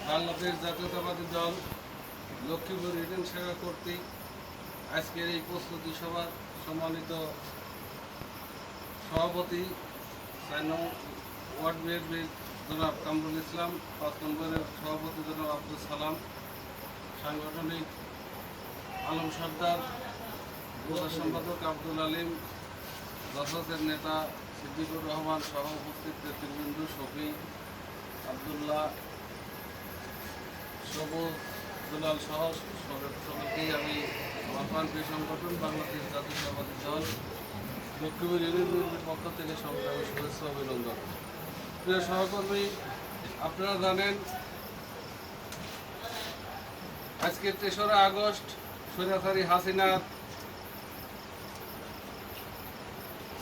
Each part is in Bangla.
বাংলাদেশ জাতীয়তাবাদী দল লক্ষ্মীপুর ইউনিয়ন শাখা কর্তৃক আজকের এই প্রস্তুতি সভার সম্মানিত সভাপতি ৪ নং ওয়ার্ড বিএনপির জনাব কামরুল ইসলাম, ৫ নম্বরের সভাপতি জনাব আব্দুল সালাম, সাংগঠনিক আলম সর্দার, প্রচার সম্পাদক আব্দুল আলিম, দর্শকের নেতা সিদ্দিকুর রহমান সহ উপস্থিত নেতৃবৃন্দ শফি, আবদুল্লাহ, সবুজ, দুলাল সহ সকলকেই আমি আমার প্রান্তীয় সংগঠন বাংলাদেশ জাতীয়তাবাদী দল লক্ষ্মীপুর ইউনিয়নের পক্ষ থেকে সংগ্রামী শুভেচ্ছা অভিনন্দন। প্রিয় সহকর্মী, আপনারা জানেন আজকে ৩রা আগস্ট স্বৈরাচারী হাসিনার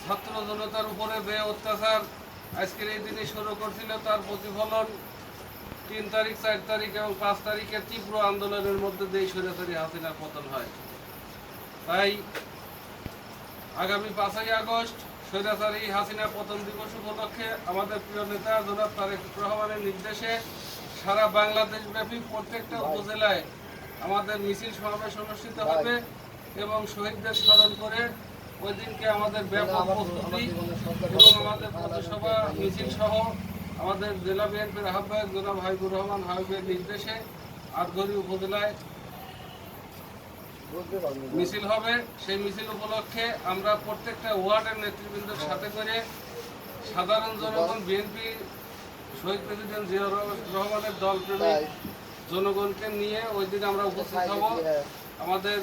ছাত্র জনতার উপরে যে অত্যাচার আজকের এই দিনে শুরু করছিল, তার প্রতিফলন ৩ তারিখ, ৪ তারিখ এবং ৫ তারিখের তীব্র আন্দোলনের মধ্যে দিয়ে স্বৈরাচারী হাসিনার পতন হয়। তাই আগামী ৫ই আগস্ট স্বৈরাচারী হাসিনা পতন দিবস উপলক্ষে আমাদের প্রিয় নেতা জনাব তারেক রহমানের নির্দেশে সারা বাংলাদেশ ব্যাপী প্রত্যেকটা উপজেলায় আমাদের মিছিল সমাবেশ অনুষ্ঠিত হবে এবং শহীদদের স্মরণ করে ওই দিনকে আমাদের ব্যাপক প্রস্তুতি এবং আমাদের পথসভা মিছিল সহ আমাদের জেলা বিএনপির আহ্বায়ক জনাব হাবিবুর রহমান হাবিবের নির্দেশে আটঘরি উপজেলায় মিছিল হবে। সেই মিছিল উপলক্ষে আমরা প্রত্যেকটা ওয়ার্ডের নেতৃবৃন্দের সাথে করে সাধারণ জনগণ, বিএনপি শহীদ প্রেসিডেন্ট জিয়াউর রহমানের দলপ্রেমিক জনগণকে নিয়ে ওই দিন আমরা উপস্থিত হব। আমাদের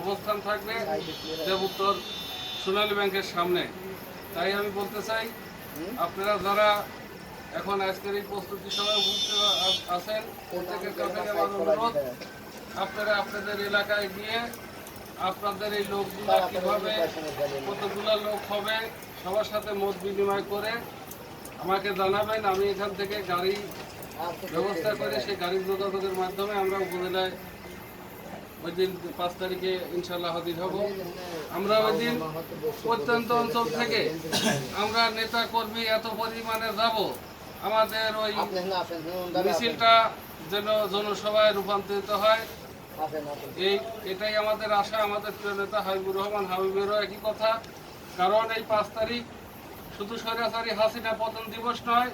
অবস্থান থাকবে দেবউত্তর সোনালী ব্যাংকের সামনে। তাই আমি বলতে চাই, আপনারা যারা এখন আজকের এই প্রস্তুতি সভায় উপস্থিত আছেন, প্রত্যেকের কাছে আমার অনুরোধ, আপনারা আপনাদের এলাকায় গিয়ে আপনাদের এই লোকগুলা কীভাবে, কতগুলো লোক হবে, সবার সাথে মত বিনিময় করে আমাকে জানাবেন। আমি এখান থেকে গাড়ি ব্যবস্থা করে সেই গাড়ির যোগাযোগের মাধ্যমে আমরা উপজেলায় ওই দিন ৫ তারিখে ইনশাল্লাহ হাজির হব। আমরা ওই দিন প্রত্যন্ত অঞ্চল থেকে আমরা নেতা কর্মী এত পরিমাণে যাব, আমাদের ওই মিছিলটা যেন জনসভায় রূপান্তরিত হয়, এটাই আমাদের আশা। আমাদের প্রিয় নেতা হাবিবুর রহমান হাবিবেরও একই কথা। কারণ এই ৫ তারিখ শুধু স্বৈরাচারী হাসিনা পতন দিবস নয়,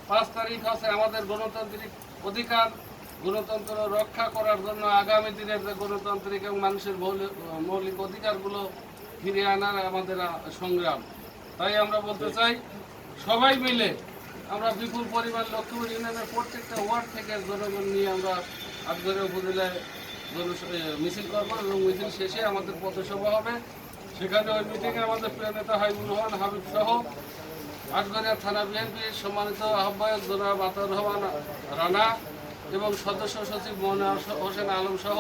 ৫ তারিখ হচ্ছে আমাদের গণতান্ত্রিক অধিকার, গণতন্ত্র রক্ষা করার জন্য আগামী দিনের যে গণতান্ত্রিক এবং মানুষের মৌলিক অধিকারগুলো ফিরিয়ে আনার আমাদের সংগ্রাম। তাই আমরা বলতে চাই, সবাই মিলে আমরা বিপুল পরিমাণ লক্ষ্মীপুর ইউনিয়নের প্রত্যেকটা ওয়ার্ড থেকে জনগণ নিয়ে আমরা আটঘরে উপজেলায় মিছিল করবো এবং মিছিল শেষে আমাদের পথসভা হবে। সেখানে ওই মিটিংয়ে আমাদের প্রিয় নেতা হাবিবুর রহমান হাবিব সহ আটঘরিয়া থানা বিএনপির সম্মানিত আহ্বায়ক জনাব আতাউর রহমান রানা এবং সদস্য সচিব মনোয়ার হোসেন আলম সহ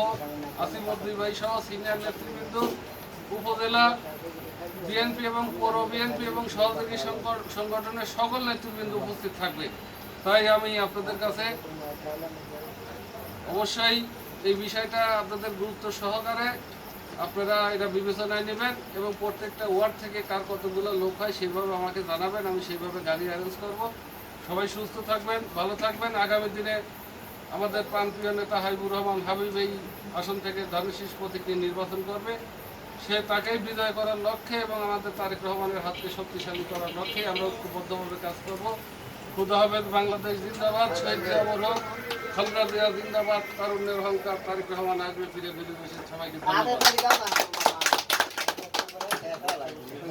আসিমউদ্দিন ভাই সহ সিনিয়র নেতৃবৃন্দ, উপজেলা বিএনপি এবং পৌর বিএনপি এবং সহযোগী সংগঠনের সকল নেতৃবৃন্দ উপস্থিত থাকবে। তাই আমি আপনাদের কাছে অবশ্যই এই বিষয়টা আপনাদের গুরুত্ব সহকারে আপনারা এটা বিবেচনায় নেবেন এবং প্রত্যেকটা ওয়ার্ড থেকে কার কতগুলো লোক হয় সেইভাবে আমাকে জানাবেন। আমি সেইভাবে গাড়ি অ্যারেঞ্জ করব। সবাই সুস্থ থাকবেন, ভালো থাকবেন। আগামী দিনে আমাদের প্রান্তীয় নেতা হাবিবুর রহমান হাবিব এই আসন থেকে ধানের প্রতীক নিয়ে নির্বাচন করবে। সে তাকেই বিজয় করার লক্ষ্যে এবং আমাদের তারেক রহমানের হাতকে শক্তিশালী করার লক্ষ্যে আমরা ঐক্যবদ্ধভাবে কাজ করব। খুদা হাফেজ, বাংলাদেশ জিন্দাবাদ, শহীদ জিয়াউর হক, খালেদা জিয়া জিন্দাবাদ, তারুণ্যের অহংকার, তারেক রহমান আসবে ফিরে, সবাইকে ধন্যবাদ।